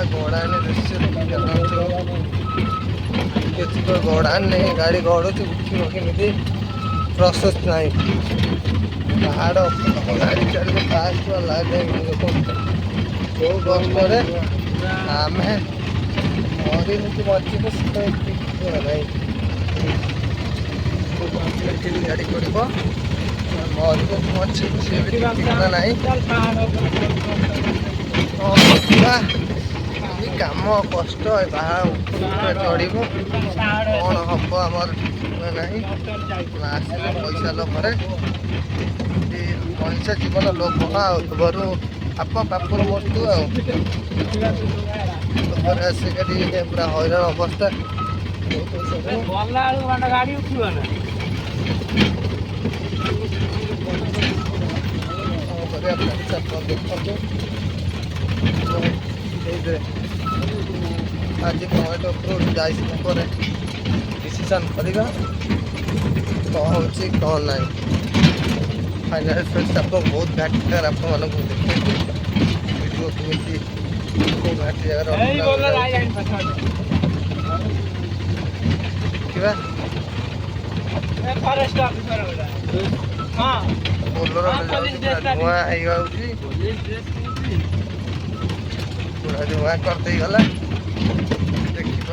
घोड़ाने दृश्य देखिए घोड़ाने गाड़ी गड़ुଛି ଉଠିବ କେମିତି ପ୍ରୋସେସ ନାହିଁ ପାହାଡ଼ ଗାଡ଼ି ଚାଲିବ ଫାଷ୍ଟ ଲାଇଫ୍ କେଉଁ କଷ୍ଟରେ ଆମେ ମରିବୁ କି ବଞ୍ଚିବୁ ସେଟା ନାହିଁ ଏଠି ଗାଡ଼ି ପଡ଼ିବ ମରିବୁ କି ବଞ୍ଚିବୁ ସେ ବି ଠିକଣା ନାହିଁ କାମ କଷ୍ଟ ପାହାଡ଼ ଉପରେ ଚଢ଼ିବୁ କ'ଣ ହବ ଆମର ନାହିଁ ଆସିଲେ ପଇସା ଲୋଭରେ ମଣିଷ ଜୀବନ ଲୋଭ ଆଉ ଘରୁ ପାପ ପାପର ମୃତ୍ୟୁ ଆଉ ଘରେ ଆସିକି ଟିକେ ପୁରା ହଇରାଣ ଅବସ୍ଥା ଗାଡ଼ି ଉଠିବ ନା ଦେଖନ୍ତୁ आज टमाटो फ्रूट जाइए पर डिसीजन करवा कौन हो कौन ना फाइनाल फ्रेंड्स आप बहुत घाटी जगह आप वीडियो केमी घाटी जगह बोलर धुआं पूरा धुआं करते गला देखा